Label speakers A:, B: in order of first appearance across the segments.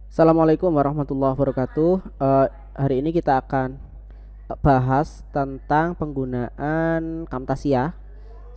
A: Assalamualaikum warahmatullahi wabarakatuh. Hari ini kita akan bahas tentang penggunaan Camtasia.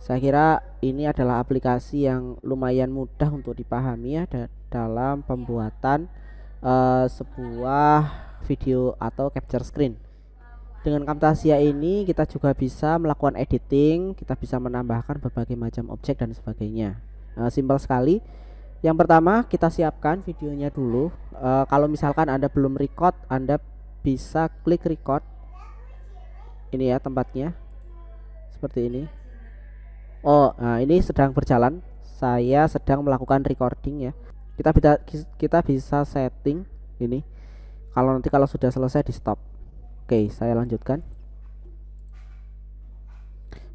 A: Saya kira ini adalah aplikasi yang lumayan mudah untuk dipahami ya dalam pembuatan sebuah video atau capture screen. Dengan Camtasia ini kita juga bisa melakukan editing, kita bisa menambahkan berbagai macam objek dan sebagainya. Simpel sekali. Yang pertama kita siapkan videonya dulu. Kalau misalkan Anda belum record, Anda bisa klik record. Ini ya tempatnya seperti ini. Oh, nah ini sedang berjalan. Saya sedang melakukan recording ya. Kita bisa setting ini. Kalau sudah selesai di stop. Oke, saya lanjutkan.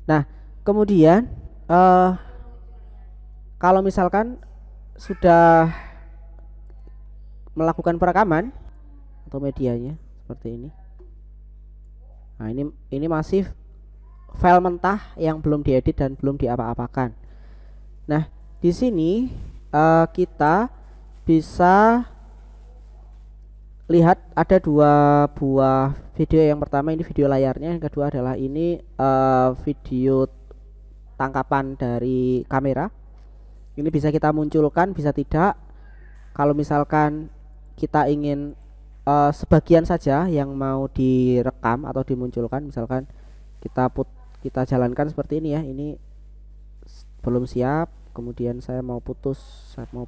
A: Nah, kemudian kalau misalkan sudah melakukan perekaman atau medianya seperti ini. Nah, ini masih file mentah yang belum diedit dan belum diapa-apakan. Nah, di sini kita bisa lihat ada dua buah video. Yang pertama ini video layarnya, yang kedua adalah ini video tangkapan dari kamera. Ini bisa kita munculkan, bisa tidak. Kalau misalkan kita ingin sebagian saja yang mau direkam atau dimunculkan, misalkan kita jalankan seperti ini ya. Ini belum siap, kemudian saya mau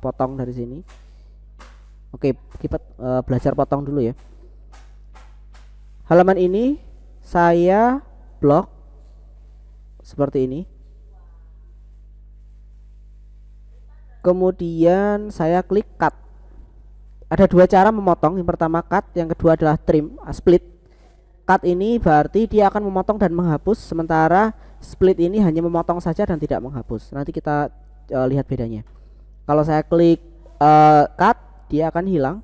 A: potong dari sini. Oke, kita belajar potong dulu ya. Halaman ini saya blok seperti ini. Kemudian saya klik cut. Ada dua cara memotong. Yang pertama cut, yang kedua adalah trim, split. Cut ini berarti dia akan memotong dan menghapus, sementara split ini hanya memotong saja dan tidak menghapus. Nanti kita lihat bedanya. Kalau saya klik cut, dia akan hilang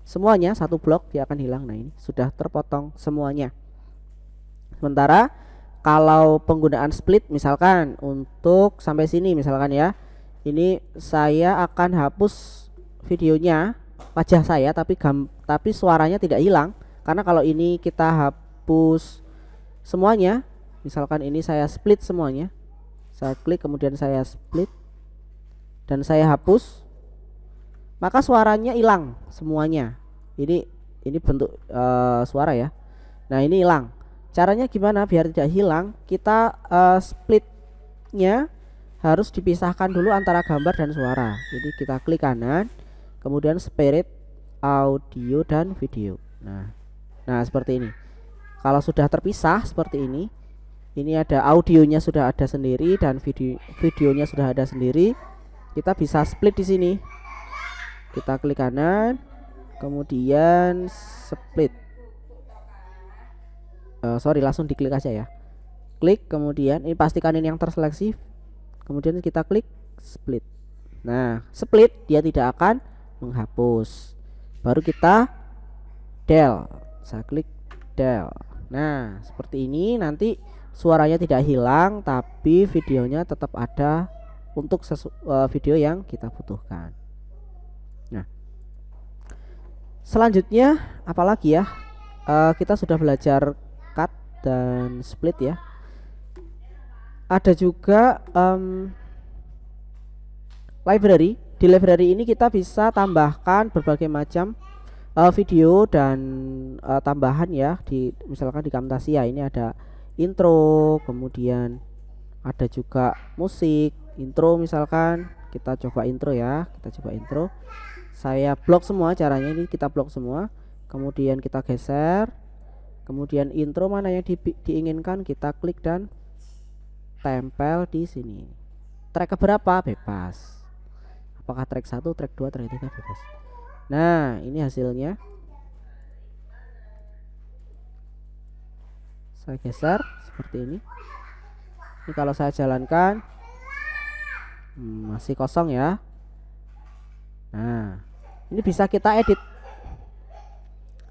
A: semuanya, satu blok dia akan hilang. Nah, ini sudah terpotong semuanya. Sementara kalau penggunaan split, misalkan untuk sampai sini misalkan ya, ini saya akan hapus videonya, wajah saya, tapi suaranya tidak hilang. Karena kalau ini kita hapus semuanya, misalkan ini saya split semuanya, saya klik kemudian saya split dan saya hapus, maka suaranya hilang semuanya. Ini bentuk suara ya. Nah, ini hilang. Caranya gimana biar tidak hilang? Kita splitnya harus dipisahkan dulu antara gambar dan suara. Jadi kita klik kanan, kemudian spirit, audio dan video. Nah seperti ini. Kalau sudah terpisah seperti ini ada audionya sudah ada sendiri dan videonya sudah ada sendiri. Kita bisa split di sini. Kita klik kanan, kemudian split. Sorry, langsung diklik aja ya. Klik, kemudian ini pastikan ini yang terseleksi. Kemudian kita klik split. Nah, split dia tidak akan menghapus. Baru kita del. Saya klik del. Nah, seperti ini. Nanti suaranya tidak hilang, tapi videonya tetap ada untuk video yang kita butuhkan. Nah, selanjutnya apalagi ya? Kita sudah belajar cut dan split ya. Ada juga library. Di library ini kita bisa tambahkan berbagai macam video dan tambahan ya. Misalkan di Camtasia ini ada intro, kemudian ada juga musik, intro misalkan. Kita coba intro ya. Saya blok semua caranya, ini kita blok semua. Kemudian kita geser. Kemudian intro mana yang diinginkan kita klik dan tempel di sini. Track keberapa bebas. Apakah track 1, track 2, track 3 bebas. Nah, ini hasilnya. Saya geser seperti ini. Ini kalau saya jalankan masih kosong ya. Nah, ini bisa kita edit.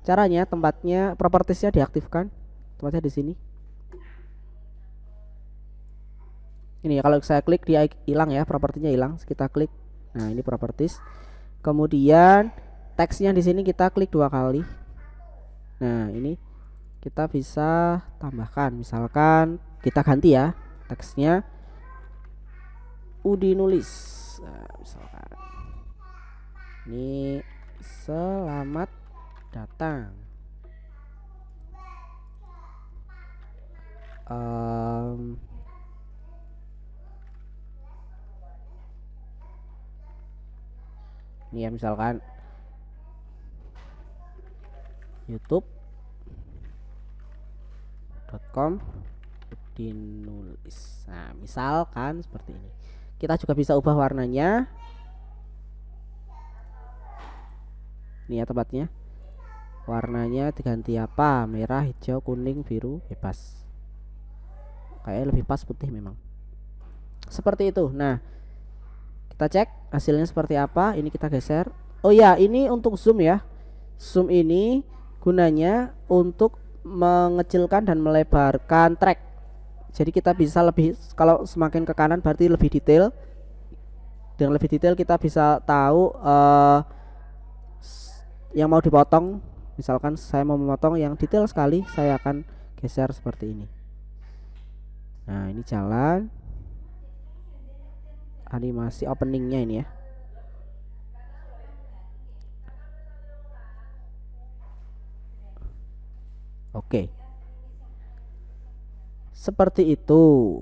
A: Caranya tempatnya propertiesnya diaktifkan. Tempatnya di sini. Ini kalau saya klik dia hilang ya, propertinya hilang. Kita klik. Nah, ini properties. Kemudian teksnya di sini kita klik 2 kali. Nah, ini kita bisa tambahkan, misalkan kita ganti ya teksnya Udi nulis. Nah, misalkan ini selamat datang. Ini ya misalkan youtube.com dinulis. Nah, misalkan seperti ini. Kita juga bisa ubah warnanya. Ini ya tempatnya. Warnanya diganti apa? Merah, hijau, kuning, biru, bebas. Kayaknya lebih pas putih memang. Seperti itu. Nah, kita cek hasilnya seperti apa. Ini kita geser. Oh ya, ini untuk zoom ya. Zoom ini gunanya untuk mengecilkan dan melebarkan track. Jadi kita bisa lebih, kalau semakin ke kanan berarti lebih detail. Dengan lebih detail kita bisa tahu yang mau dipotong. Misalkan saya mau memotong yang detail sekali, saya akan geser seperti ini. Nah, ini jalan animasi openingnya ini ya. Oke, seperti itu.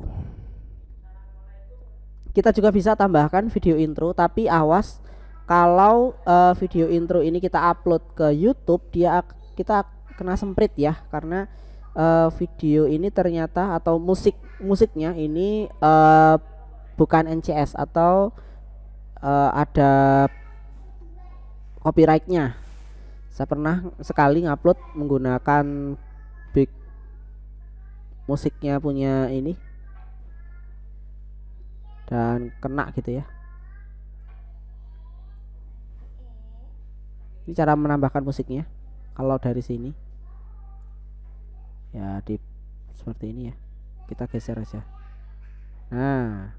A: Kita juga bisa tambahkan video intro, tapi awas kalau video intro ini kita upload ke YouTube, kita kena semprit ya, karena video ini ternyata atau musiknya ini bukan NCS atau ada copyrightnya. Saya pernah sekali ngupload menggunakan big musiknya punya ini dan kena gitu ya. Ini cara menambahkan musiknya. Kalau dari sini ya di seperti ini ya, kita geser aja. Nah,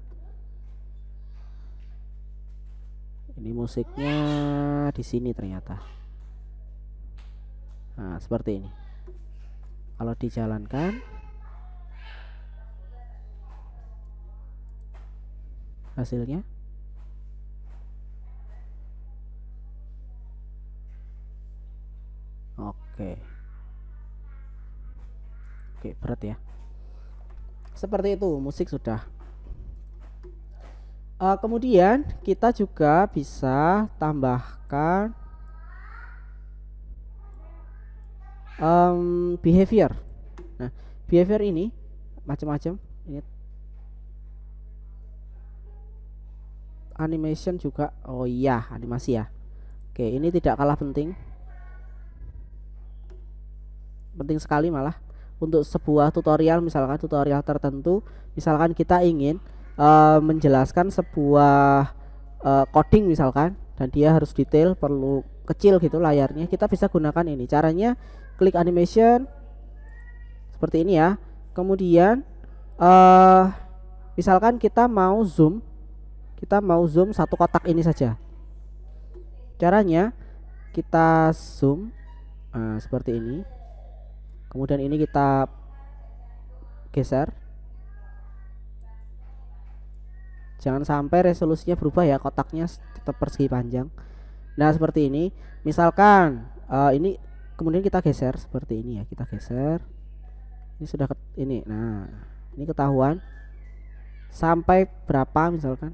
A: ini musiknya di sini ternyata. Nah, seperti ini. Kalau dijalankan hasilnya oke. Oke, berat ya. Seperti itu, musik sudah. Kemudian kita juga bisa tambahkan behavior. Nah, behavior ini macam-macam. Ini animation juga. Oh iya, animasi ya. Oke, ini tidak kalah penting. Penting sekali malah untuk sebuah tutorial, misalkan tutorial tertentu, misalkan kita ingin menjelaskan sebuah coding misalkan, dan dia harus detail, perlu kecil gitu layarnya, kita bisa gunakan ini. Caranya klik animation seperti ini ya. Kemudian misalkan kita mau zoom satu kotak ini saja. Caranya kita zoom seperti ini. Kemudian ini kita geser. Jangan sampai resolusinya berubah ya, kotaknya tetap persegi panjang. Nah, seperti ini. Misalkan ini kemudian kita geser seperti ini ya, kita geser. Ini sudah ini. Nah, ini ketahuan sampai berapa misalkan.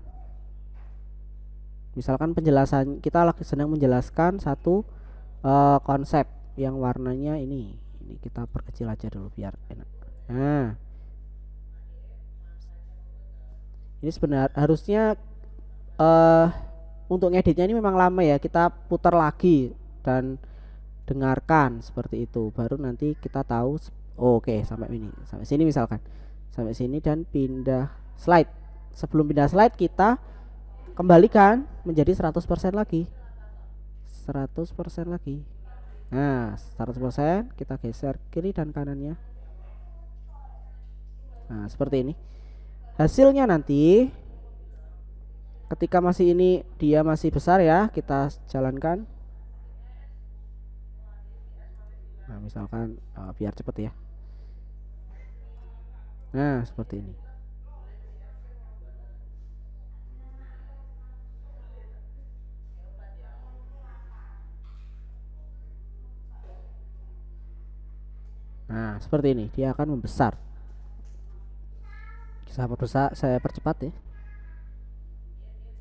A: Misalkan penjelasan kita lagi sedang menjelaskan satu konsep yang warnanya ini kita perkecil aja dulu biar enak. Nah, ini sebenarnya harusnya untuk ngeditnya ini memang lama ya, kita putar lagi dan dengarkan seperti itu, baru nanti kita tahu. Oke, sampai ini, sampai sini misalkan, sampai sini dan pindah slide. Sebelum pindah slide kita kembalikan menjadi 100% lagi, 100% lagi. Nah, 100% kita geser kiri dan kanannya. Nah, seperti ini. Hasilnya nanti ketika masih ini dia masih besar ya, kita jalankan. misalkan biar cepet ya. Nah, seperti ini. Nah, seperti ini, dia akan membesar. Saya percepat ya.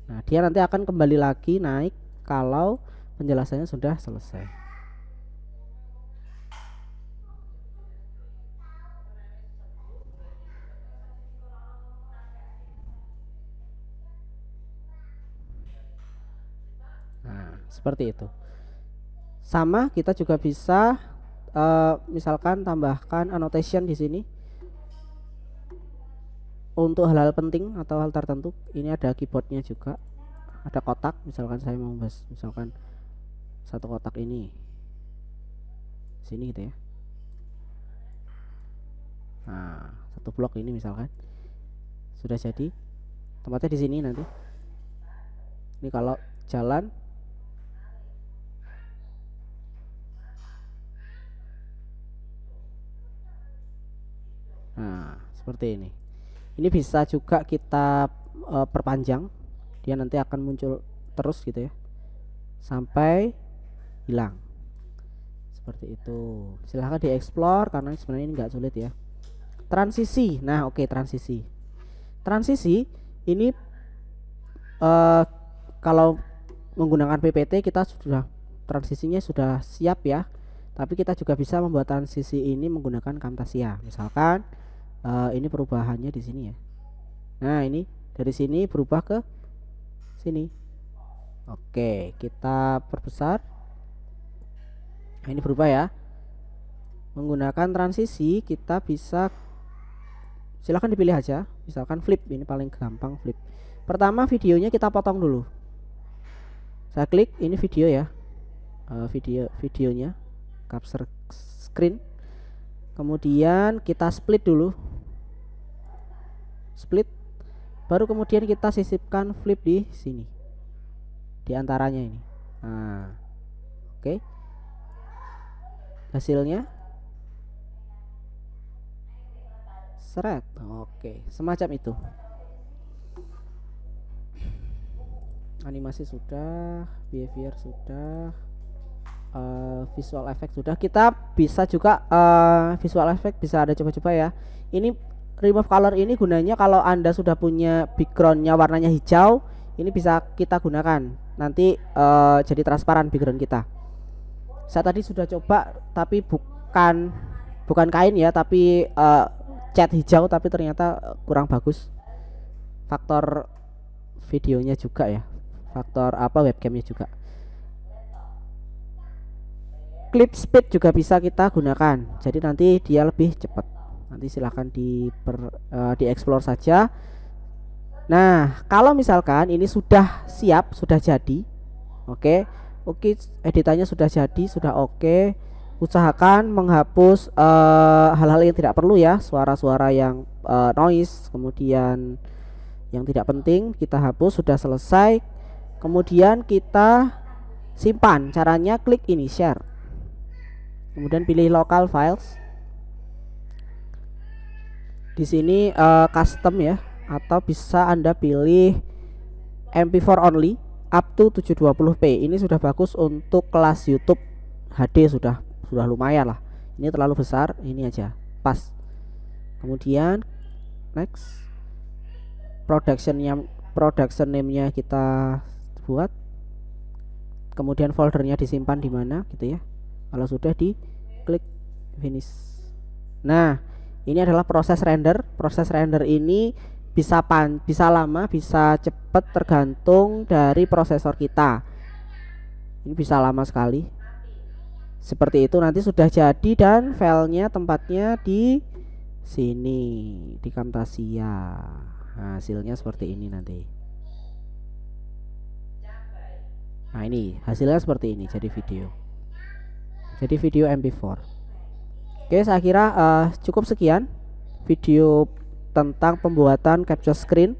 A: Nah, dia nanti akan kembali lagi naik kalau penjelasannya sudah selesai. Nah, seperti itu. Sama, kita juga bisa misalkan tambahkan annotation di sini untuk hal-hal penting atau hal tertentu. Ini ada keyboardnya juga, ada kotak. Misalkan saya mau bahas, misalkan satu kotak ini sini gitu ya. Nah, satu blok ini misalkan sudah jadi, tempatnya di sini nanti. Ini kalau jalan. Nah, seperti ini. Ini bisa juga kita perpanjang. Dia nanti akan muncul terus gitu ya, sampai hilang. Seperti itu. Silahkan dieksplor karena sebenarnya ini nggak sulit ya. Transisi. Nah, oke, transisi. Transisi ini kalau menggunakan PPT kita sudah transisinya sudah siap ya. Tapi kita juga bisa membuat transisi ini menggunakan Camtasia. Misalkan ini perubahannya di sini ya. Nah, ini dari sini berubah ke sini. Oke, kita perbesar. Nah, ini berubah ya. Menggunakan transisi kita bisa, silahkan dipilih aja. Misalkan flip, ini paling gampang flip. Pertama videonya kita potong dulu. Saya klik, ini video ya. Videonya capture screen. Kemudian kita split dulu. Split. Baru kemudian kita sisipkan flip di sini. Di antaranya ini. Nah, oke. Hasilnya seret. Oke, semacam itu. Animasi sudah, behavior sudah, visual effect sudah. Kita bisa juga visual effect bisa ada coba-coba ya. Ini remove color ini gunanya kalau Anda sudah punya backgroundnya warnanya hijau, ini bisa kita gunakan. Nanti jadi transparan background kita. Saya tadi sudah coba tapi bukan kain ya, tapi cat hijau, tapi ternyata kurang bagus. Faktor videonya juga ya. Faktor webcamnya juga. Clip speed juga bisa kita gunakan. Jadi nanti dia lebih cepat. Nanti silahkan dieksplor saja. Nah, kalau misalkan ini sudah siap, sudah jadi, oke, editannya sudah jadi, sudah oke. Usahakan menghapus hal-hal yang tidak perlu ya, suara-suara yang noise, kemudian yang tidak penting kita hapus. Sudah selesai, kemudian kita simpan. Caranya klik ini share, kemudian pilih local files. Di sini custom ya, atau bisa Anda pilih MP4 only up to 720p. Ini sudah bagus untuk kelas YouTube HD, sudah lumayan lah. Ini terlalu besar, ini aja pas. Kemudian next, production name-nya kita buat, kemudian foldernya disimpan di mana gitu ya. Kalau sudah, di klik finish. Nah, ini adalah proses render. Proses render ini bisa lama, bisa cepat, tergantung dari prosesor kita. Ini bisa lama sekali. Seperti itu, nanti sudah jadi dan filenya tempatnya di sini di Camtasia. Hasilnya seperti ini nanti. Nah, ini hasilnya seperti ini, jadi video MP4. Oke, saya kira cukup sekian video tentang pembuatan capture screen.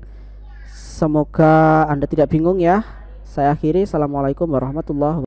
A: Semoga Anda tidak bingung ya. Saya akhiri. Assalamualaikum warahmatullahi wabarakatuh.